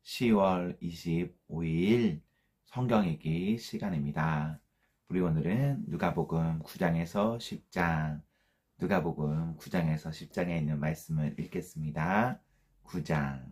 10월 25일 성경 읽기 시간입니다. 우리 오늘은 누가복음 9장에서 10장, 누가복음 9장에서 10장에 있는 말씀을 읽겠습니다. 9장.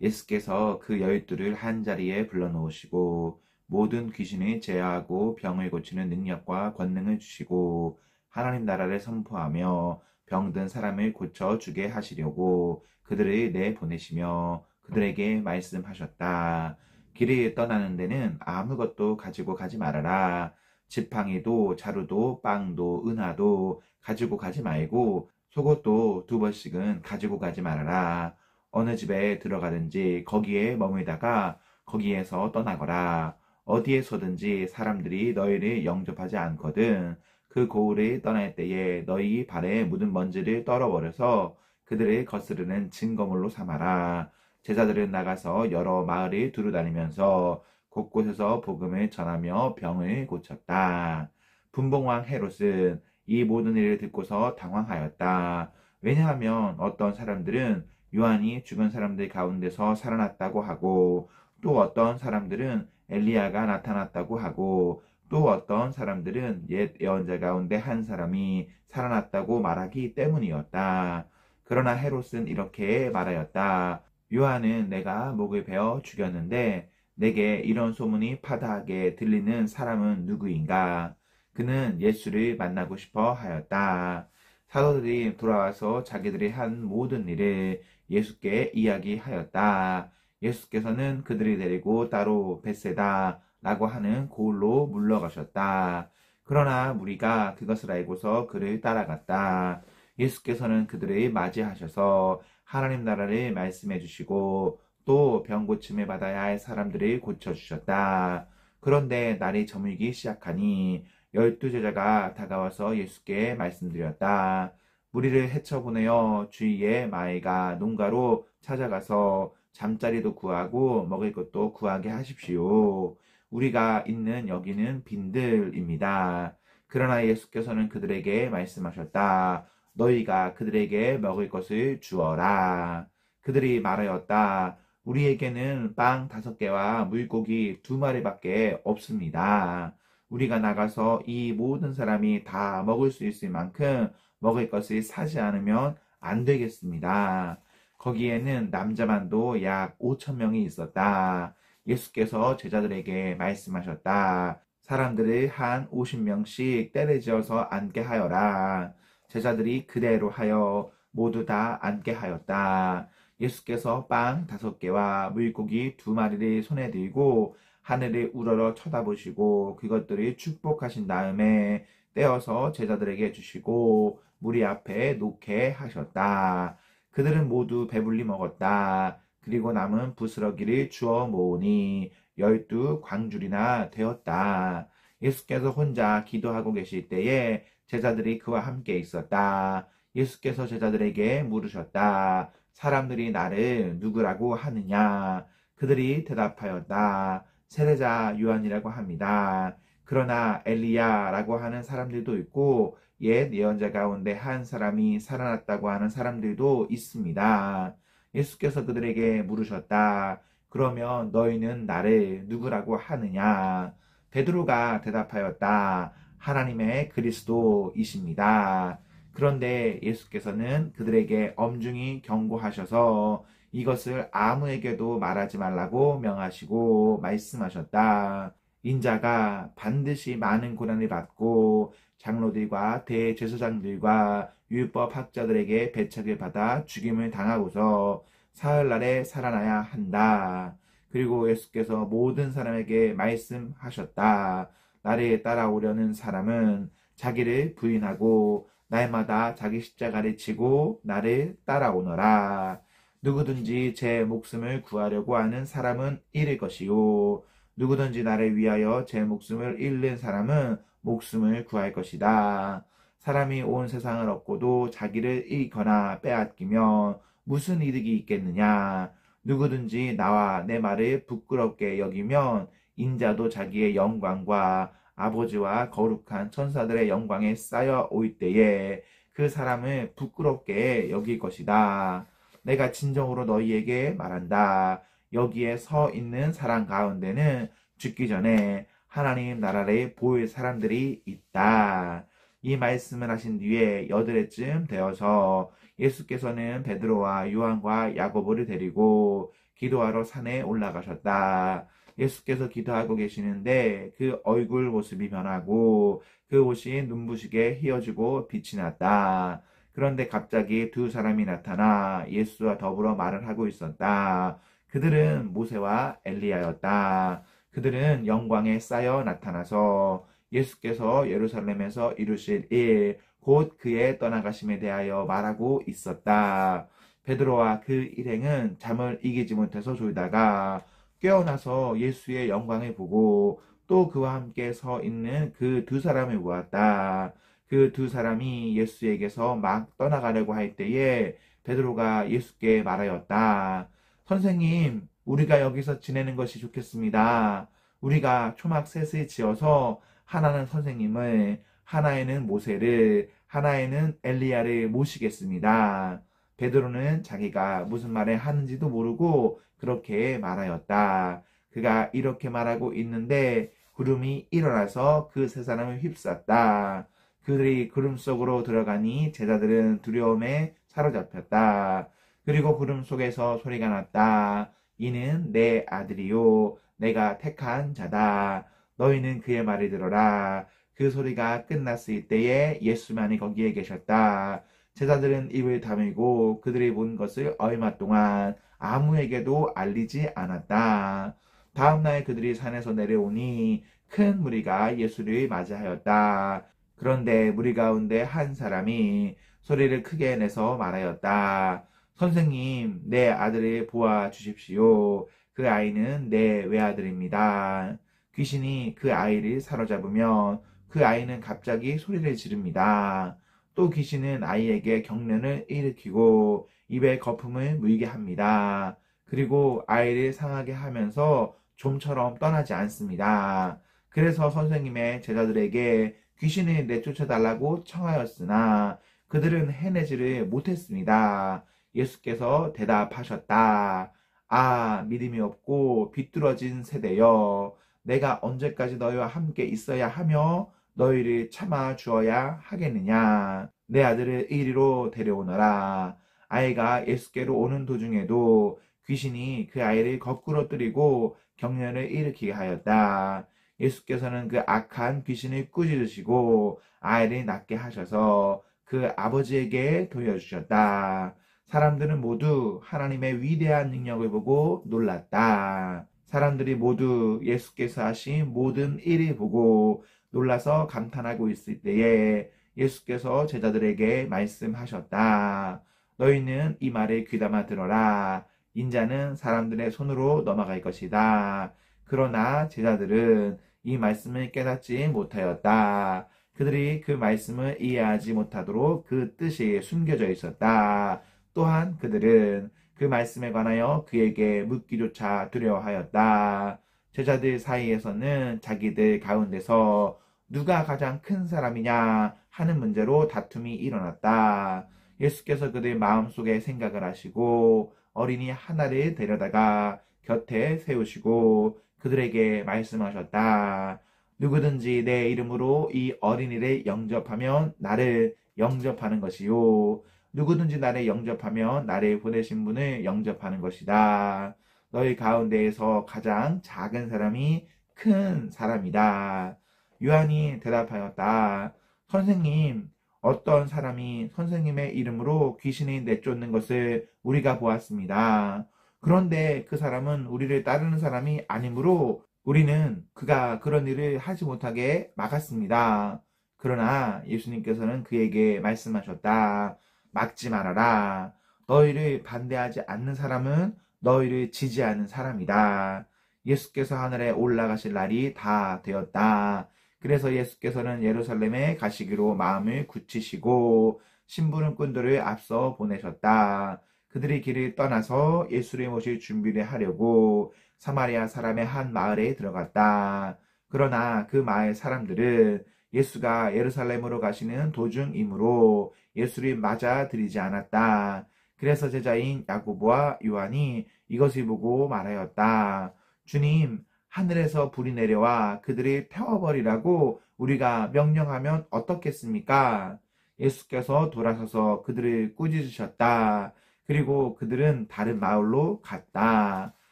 예수께서 그 12를 한자리에 불러놓으시고 모든 귀신을 제어하고 병을 고치는 능력과 권능을 주시고 하나님 나라를 선포하며 병든 사람을 고쳐주게 하시려고 그들을 내보내시며 그들에게 말씀하셨다. 길을 떠나는 데는 아무것도 가지고 가지 말아라. 지팡이도 자루도 빵도 은하도 가지고 가지 말고 속옷도 2벌씩은 가지고 가지 말아라. 어느 집에 들어가든지 거기에 머물다가 거기에서 떠나거라. 어디에서든지 사람들이 너희를 영접하지 않거든 그 고을을 떠날 때에 너희 발에 묻은 먼지를 떨어버려서 그들을 거스르는 증거물로 삼아라. 제자들은 나가서 여러 마을을 두루다니면서 곳곳에서 복음을 전하며 병을 고쳤다. 분봉왕 헤롯은 이 모든 일을 듣고서 당황하였다. 왜냐하면 어떤 사람들은 요한이 죽은 사람들 가운데서 살아났다고 하고 또 어떤 사람들은 엘리야가 나타났다고 하고 또 어떤 사람들은 옛 예언자 가운데 한 사람이 살아났다고 말하기 때문이었다. 그러나 헤롯은 이렇게 말하였다. 요한은 내가 목을 베어 죽였는데 내게 이런 소문이 파다하게 들리는 사람은 누구인가? 그는 예수를 만나고 싶어 하였다. 사도들이 돌아와서 자기들이 한 모든 일을 예수께 이야기하였다. 예수께서는 그들이 데리고 따로 벳세다라고 하는 고을로 물러가셨다. 그러나 무리가 그것을 알고서 그를 따라갔다. 예수께서는 그들을 맞이하셔서 하나님 나라를 말씀해 주시고 또 병 고침을 받아야 할 사람들을 고쳐주셨다. 그런데 날이 저물기 시작하니 12제자가 다가와서 예수께 말씀드렸다. 무리를 헤쳐보내어 주위의 마을과 농가로 찾아가서 잠자리도 구하고 먹을 것도 구하게 하십시오. 우리가 있는 여기는 빈들입니다. 그러나 예수께서는 그들에게 말씀하셨다. 너희가 그들에게 먹을 것을 주어라. 그들이 말하였다. 우리에게는 빵 5개와 물고기 2마리밖에 없습니다. 우리가 나가서 이 모든 사람이 다 먹을 수 있을 만큼 먹을 것을 사지 않으면 안 되겠습니다. 거기에는 남자만도 약 5,000명이 있었다. 예수께서 제자들에게 말씀하셨다. 사람들을 한 50명씩 때려지어서 앉게 하여라. 제자들이 그대로 하여 모두 다 앉게 하였다. 예수께서 빵 5개와 물고기 2마리를 손에 들고 하늘을 우러러 쳐다보시고 그것들을 축복하신 다음에 떼어서 제자들에게 주시고 무리 앞에 놓게 하셨다. 그들은 모두 배불리 먹었다. 그리고 남은 부스러기를 주워 모으니 12광줄이나 되었다. 예수께서 혼자 기도하고 계실 때에 제자들이 그와 함께 있었다. 예수께서 제자들에게 물으셨다. 사람들이 나를 누구라고 하느냐? 그들이 대답하였다. 세례자 요한이라고 합니다. 그러나 엘리야라고 하는 사람들도 있고 옛 예언자 가운데 한 사람이 살아났다고 하는 사람들도 있습니다. 예수께서 그들에게 물으셨다. 그러면 너희는 나를 누구라고 하느냐? 베드로가 대답하였다. 하나님의 그리스도이십니다. 그런데 예수께서는 그들에게 엄중히 경고하셔서 이것을 아무에게도 말하지 말라고 명하시고 말씀하셨다. 인자가 반드시 많은 고난을 받고 장로들과 대제사장들과 율법 학자들에게 배척을 받아 죽임을 당하고서 사흘날에 살아나야 한다. 그리고 예수께서 모든 사람에게 말씀하셨다. 나를 따라오려는 사람은 자기를 부인하고 날마다 자기 십자가를 지고 나를 따라오너라. 누구든지 제 목숨을 구하려고 하는 사람은 잃을 것이요 누구든지 나를 위하여 제 목숨을 잃는 사람은 목숨을 구할 것이다. 사람이 온 세상을 얻고도 자기를 잃거나 빼앗기면 무슨 이득이 있겠느냐? 누구든지 나와 내 말을 부끄럽게 여기면 인자도 자기의 영광과 아버지와 거룩한 천사들의 영광에 쌓여 올 때에 그 사람을 부끄럽게 여길 것이다. 내가 진정으로 너희에게 말한다. 여기에 서 있는 사람 가운데는 죽기 전에 하나님 나라를 볼 사람들이 있다. 이 말씀을 하신 뒤에 8해쯤 되어서 예수께서는 베드로와 요한과 야고보를 데리고 기도하러 산에 올라가셨다. 예수께서 기도하고 계시는데 그 얼굴 모습이 변하고 그 옷이 눈부시게 휘어지고 빛이 났다. 그런데 갑자기 두 사람이 나타나 예수와 더불어 말을 하고 있었다. 그들은 모세와 엘리야였다. 그들은 영광에 쌓여 나타나서 예수께서 예루살렘에서 이루실 일, 곧 그의 떠나가심에 대하여 말하고 있었다. 베드로와 그 일행은 잠을 이기지 못해서 졸다가 깨어나서 예수의 영광을 보고 또 그와 함께 서 있는 그 두 사람을 보았다. 그 두 사람이 예수에게서 막 떠나가려고 할 때에 베드로가 예수께 말하였다. 선생님, 우리가 여기서 지내는 것이 좋겠습니다. 우리가 초막 셋을 지어서 하나는 선생님을, 하나에는 모세를, 하나에는 엘리야를 모시겠습니다. 베드로는 자기가 무슨 말을 하는지도 모르고 그렇게 말하였다. 그가 이렇게 말하고 있는데 구름이 일어나서 그 세 사람을 휩쌌다. 그들이 구름 속으로 들어가니 제자들은 두려움에 사로잡혔다. 그리고 구름 속에서 소리가 났다. 이는 내 아들이요 내가 택한 자다. 너희는 그의 말을 들어라. 그 소리가 끝났을 때에 예수만이 거기에 계셨다. 제자들은 입을 다물고 그들이 본 것을 얼마 동안 아무에게도 알리지 않았다. 다음날 그들이 산에서 내려오니 큰 무리가 예수를 맞이하였다. 그런데 무리 가운데 한 사람이 소리를 크게 내서 말하였다. 선생님, 내 아들을 보아 주십시오. 그 아이는 내 외아들입니다. 귀신이 그 아이를 사로잡으면 그 아이는 갑자기 소리를 지릅니다. 또 귀신은 아이에게 경련을 일으키고 입에 거품을 물게 합니다. 그리고 아이를 상하게 하면서 좀처럼 떠나지 않습니다. 그래서 선생님의 제자들에게 귀신을 내쫓아달라고 청하였으나 그들은 해내지를 못했습니다. 예수께서 대답하셨다. 아, 믿음이 없고 비뚤어진 세대여. 내가 언제까지 너희와 함께 있어야 하며 너희를 참아 주어야 하겠느냐. 내 아들을 이리로 데려오너라. 아이가 예수께로 오는 도중에도 귀신이 그 아이를 거꾸로 뜨리고 경련을 일으키게 하였다. 예수께서는 그 악한 귀신을 꾸짖으시고 아이를 낫게 하셔서 그 아버지에게 돌려주셨다. 사람들은 모두 하나님의 위대한 능력을 보고 놀랐다. 사람들이 모두 예수께서 하신 모든 일을 보고 놀라서 감탄하고 있을 때에 예수께서 제자들에게 말씀하셨다. 너희는 이 말을 귀담아 들어라. 인자는 사람들의 손으로 넘어갈 것이다. 그러나 제자들은 이 말씀을 깨닫지 못하였다. 그들이 그 말씀을 이해하지 못하도록 그 뜻이 숨겨져 있었다. 또한 그들은 그 말씀에 관하여 그에게 묻기조차 두려워하였다. 제자들 사이에서는 자기들 가운데서 누가 가장 큰 사람이냐 하는 문제로 다툼이 일어났다. 예수께서 그들 마음속에 생각을 하시고 어린이 하나를 데려다가 곁에 세우시고 그들에게 말씀하셨다. 누구든지 내 이름으로 이 어린이를 영접하면 나를 영접하는 것이요. 누구든지 나를 영접하면 나를 보내신 분을 영접하는 것이다. 너희 가운데에서 가장 작은 사람이 큰 사람이다. 요한이 대답하였다. 선생님, 어떤 사람이 선생님의 이름으로 귀신이 내쫓는 것을 우리가 보았습니다. 그런데 그 사람은 우리를 따르는 사람이 아니므로 우리는 그가 그런 일을 하지 못하게 막았습니다. 그러나 예수님께서는 그에게 말씀하셨다. 막지 말아라. 너희를 반대하지 않는 사람은 너희를 지지하는 사람이다. 예수께서 하늘에 올라가실 날이 다 되었다. 그래서 예수께서는 예루살렘에 가시기로 마음을 굳히시고 심부름꾼들을 앞서 보내셨다. 그들이 길을 떠나서 예수를 모실 준비를 하려고 사마리아 사람의 한 마을에 들어갔다. 그러나 그 마을 사람들은 예수가 예루살렘으로 가시는 도중이므로 예수를 맞아들이지 않았다. 그래서 제자인 야고보와 요한이 이것을 보고 말하였다. 주님, 하늘에서 불이 내려와 그들을 태워버리라고 우리가 명령하면 어떻겠습니까? 예수께서 돌아서서 그들을 꾸짖으셨다. 그리고 그들은 다른 마을로 갔다.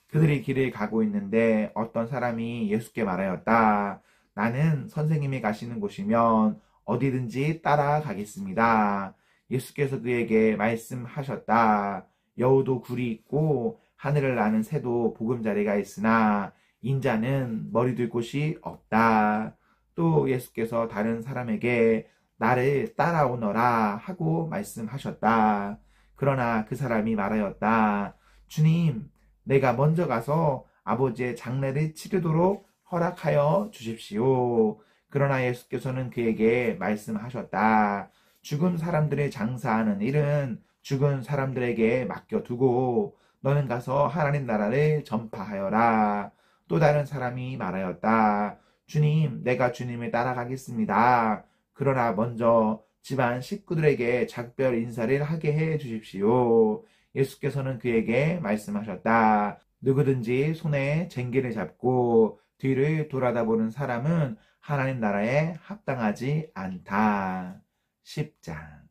그들이 길을 가고 있는데 어떤 사람이 예수께 말하였다. 나는 선생님이 가시는 곳이면 어디든지 따라가겠습니다. 예수께서 그에게 말씀하셨다. 여우도 굴이 있고 하늘을 나는 새도 보금자리가 있으나 인자는 머리 둘 곳이 없다. 또 예수께서 다른 사람에게 나를 따라오너라 하고 말씀하셨다. 그러나 그 사람이 말하였다. 주님, 내가 먼저 가서 아버지의 장례를 치르도록 허락하여 주십시오. 그러나 예수께서는 그에게 말씀하셨다. 죽은 사람들의 장사하는 일은 죽은 사람들에게 맡겨두고 너는 가서 하나님 나라를 전파하여라. 또 다른 사람이 말하였다. 주님, 내가 주님을 따라가겠습니다. 그러나 먼저 집안 식구들에게 작별 인사를 하게 해 주십시오. 예수께서는 그에게 말씀하셨다. 누구든지 손에 쟁기를 잡고 뒤를 돌아다보는 사람은 하나님 나라에 합당하지 않다. 10장.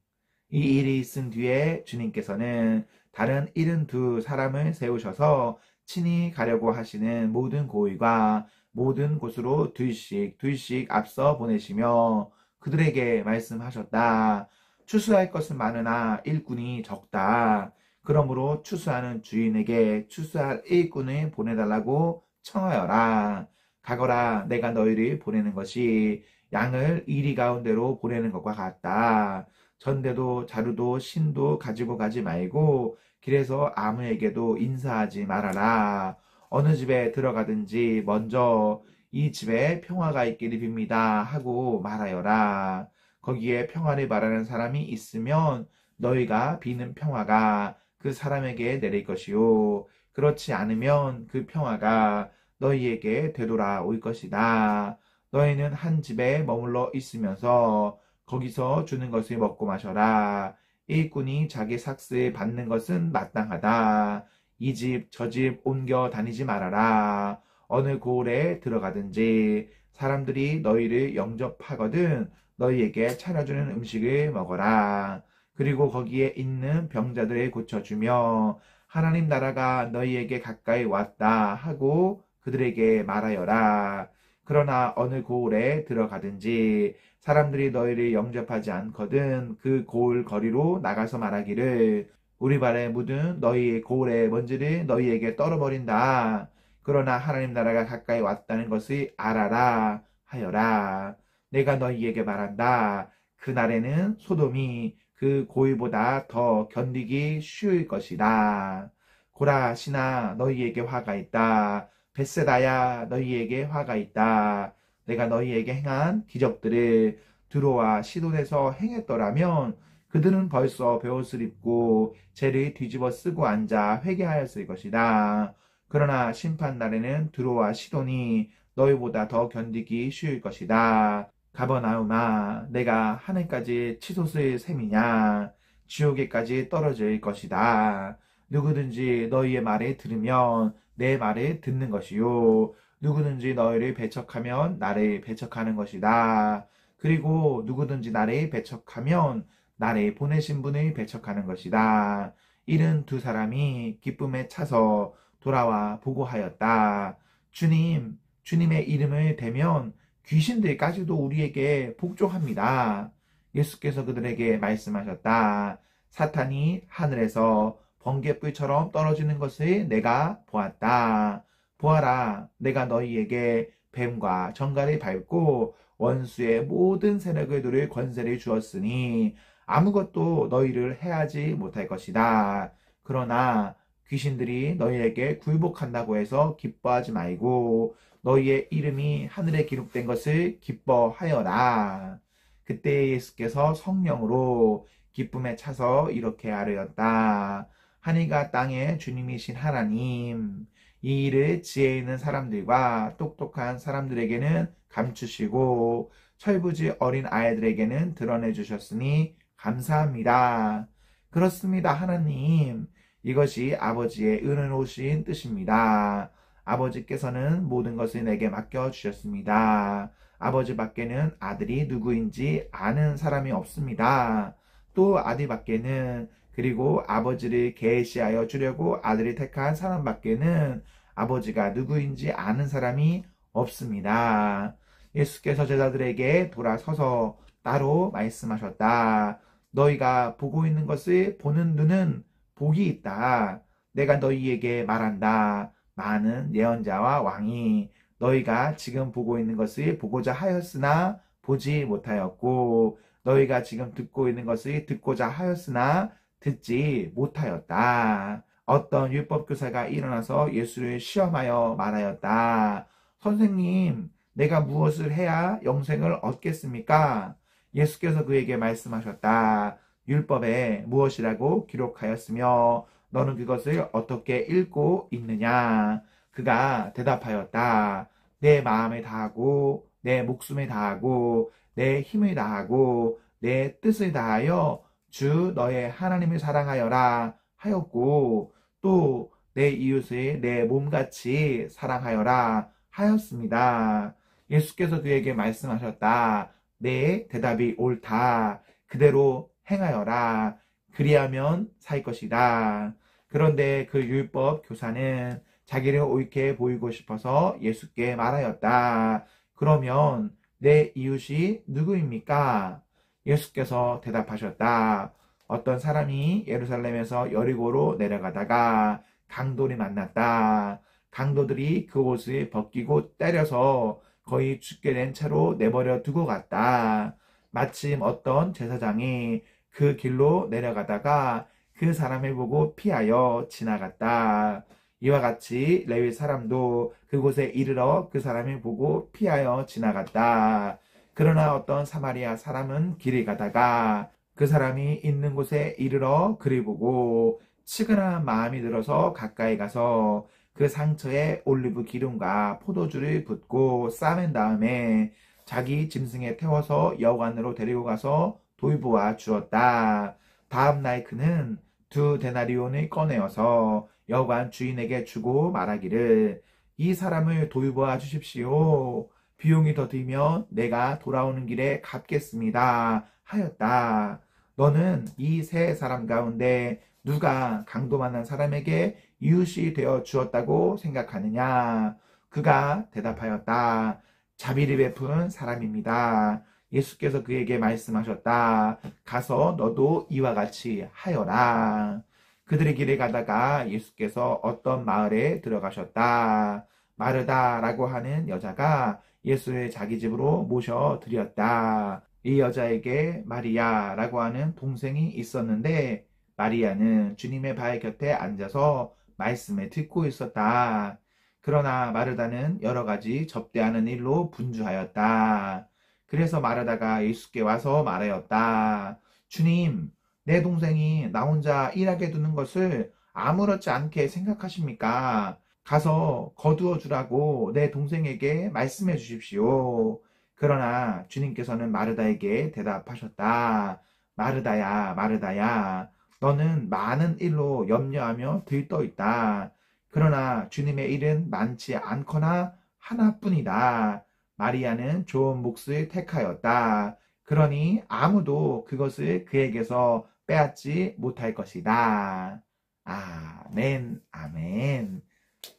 이 일이 있은 뒤에 주님께서는 다른 72사람을 세우셔서 친히 가려고 하시는 모든 고을과 모든 곳으로 둘씩 앞서 보내시며 그들에게 말씀하셨다. 추수할 것은 많으나 일꾼이 적다. 그러므로 추수하는 주인에게 추수할 일꾼을 보내달라고 청하여라. 가거라. 내가 너희를 보내는 것이 양을 이리 가운데로 보내는 것과 같다. 전대도 자루도 신도 가지고 가지 말고 길에서 아무에게도 인사하지 말아라. 어느 집에 들어가든지 먼저 이 집에 평화가 있기를 빕니다 하고 말하여라. 거기에 평화를 말하는 사람이 있으면 너희가 비는 평화가 그 사람에게 내릴 것이요. 그렇지 않으면 그 평화가 너희에게 되돌아올 것이다. 너희는 한 집에 머물러 있으면서 거기서 주는 것을 먹고 마셔라. 일꾼이 자기 삭스에 받는 것은 마땅하다. 이 집 저 집 옮겨 다니지 말아라. 어느 고을에 들어가든지 사람들이 너희를 영접하거든 너희에게 차려주는 음식을 먹어라. 그리고 거기에 있는 병자들을 고쳐주며 하나님 나라가 너희에게 가까이 왔다 하고 그들에게 말하여라. 그러나 어느 고을에 들어가든지 사람들이 너희를 영접하지 않거든 그 고을 거리로 나가서 말하기를 우리 발에 묻은 너희의 고을의 먼지를 너희에게 떨어버린다. 그러나 하나님 나라가 가까이 왔다는 것을 알아라 하여라. 내가 너희에게 말한다. 그날에는 소돔이 그 고을보다 더 견디기 쉬울 것이다. 고라시나 너희에게 화가 있다. 벳세다야 너희에게 화가 있다. 내가 너희에게 행한 기적들을 두로와 시돈에서 행했더라면 그들은 벌써 베옷을 입고 죄를 뒤집어 쓰고 앉아 회개하였을 것이다. 그러나 심판날에는 두로와 시돈이 너희보다 더 견디기 쉬울 것이다. 가버나움아, 내가 하늘까지 치솟을 셈이냐? 지옥에까지 떨어질 것이다. 누구든지 너희의 말을 들으면 내 말을 듣는 것이요. 누구든지 너희를 배척하면 나를 배척하는 것이다. 그리고 누구든지 나를 배척하면 나를 보내신 분을 배척하는 것이다. 72사람이 기쁨에 차서 돌아와 보고하였다. 주님, 주님의 이름을 대면 귀신들까지도 우리에게 복종합니다. 예수께서 그들에게 말씀하셨다. 사탄이 하늘에서 번갯불처럼 떨어지는 것을 내가 보았다. 보아라, 내가 너희에게 뱀과 정갈을 밟고 원수의 모든 세력을 누릴 권세를 주었으니 아무것도 너희를 해하지 못할 것이다. 그러나 귀신들이 너희에게 굴복한다고 해서 기뻐하지 말고 너희의 이름이 하늘에 기록된 것을 기뻐하여라. 그때 예수께서 성령으로 기쁨에 차서 이렇게 아뢰었다. 하늘과 땅의 주님이신 하나님, 이 일을 지혜 있는 사람들과 똑똑한 사람들에게는 감추시고 철부지 어린 아이들에게는 드러내 주셨으니 감사합니다. 그렇습니다, 하나님. 이것이 아버지의 은혜로우신 뜻입니다. 아버지께서는 모든 것을 내게 맡겨주셨습니다. 아버지 밖에는 아들이 누구인지 아는 사람이 없습니다. 또 아들 밖에는 그리고 아버지를 계시하여 주려고 아들이 택한 사람 밖에는 아버지가 누구인지 아는 사람이 없습니다. 예수께서 제자들에게 돌아서서 따로 말씀하셨다. 너희가 보고 있는 것을 보는 눈은 복이 있다. 내가 너희에게 말한다. 많은 예언자와 왕이 너희가 지금 보고 있는 것을 보고자 하였으나 보지 못하였고 너희가 지금 듣고 있는 것을 듣고자 하였으나 듣지 못하였다. 어떤 율법교사가 일어나서 예수를 시험하여 말하였다. 선생님, 내가 무엇을 해야 영생을 얻겠습니까? 예수께서 그에게 말씀하셨다. 율법에 무엇이라고 기록하였으며 너는 그것을 어떻게 읽고 있느냐? 그가 대답하였다. 내 마음을 다하고 내 목숨을 다하고 내 힘을 다하고 내 뜻을 다하여 주 너의 하나님을 사랑하여라 하였고 또 내 이웃을 내 몸같이 사랑하여라 하였습니다. 예수께서 그에게 말씀하셨다. 내 대답이 옳다. 그대로 행하여라. 그리하면 살 것이다. 그런데 그 율법 교사는 자기를 옳게 보이고 싶어서 예수께 말하였다. 그러면 내 이웃이 누구입니까? 예수께서 대답하셨다. 어떤 사람이 예루살렘에서 여리고로 내려가다가 강도를 만났다. 강도들이 그 옷을 벗기고 때려서 거의 죽게 된 채로 내버려 두고 갔다. 마침 어떤 제사장이 그 길로 내려가다가 그 사람을 보고 피하여 지나갔다. 이와 같이 레위 사람도 그곳에 이르러 그 사람을 보고 피하여 지나갔다. 그러나 어떤 사마리아 사람은 길을 가다가 그 사람이 있는 곳에 이르러 그를 보고 치근한 마음이 들어서 가까이 가서 그 상처에 올리브 기름과 포도주를 붓고 싸맨 다음에 자기 짐승에 태워서 여관으로 데리고 가서 돌보아 주었다. 다음 날 그는 2데나리온을 꺼내어서 여관 주인에게 주고 말하기를 이 사람을 돌보아 주십시오. 비용이 더 들면 내가 돌아오는 길에 갚겠습니다. 하였다. 너는 이 세 사람 가운데 누가 강도 만난 사람에게 이웃이 되어 주었다고 생각하느냐? 그가 대답하였다. 자비를 베푼 사람입니다. 예수께서 그에게 말씀하셨다. 가서 너도 이와 같이 하여라. 그들의 길에 가다가 예수께서 어떤 마을에 들어가셨다. 마르다라고 하는 여자가 예수를 자기 집으로 모셔드렸다. 이 여자에게 마리아라고 하는 동생이 있었는데 마리아는 주님의 발 곁에 앉아서 말씀을 듣고 있었다. 그러나 마르다는 여러 가지 접대하는 일로 분주하였다. 그래서 마르다가 예수께 와서 말하였다. 주님, 내 동생이 나 혼자 일하게 두는 것을 아무렇지 않게 생각하십니까? 가서 거두어 주라고 내 동생에게 말씀해 주십시오. 그러나 주님께서는 마르다에게 대답하셨다. 마르다야, 마르다야, 너는 많은 일로 염려하며 들떠 있다. 그러나 주님의 일은 많지 않거나 하나뿐이다. 마리아는 좋은 몫을 택하였다. 그러니 아무도 그것을 그에게서 빼앗지 못할 것이다. 아멘, 아멘.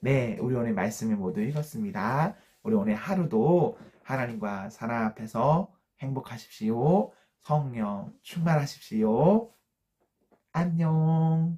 네, 우리 오늘 말씀을 모두 읽었습니다. 우리 오늘 하루도 하나님과 사랑 앞에서 행복하십시오. 성령 충만하십시오. 안녕.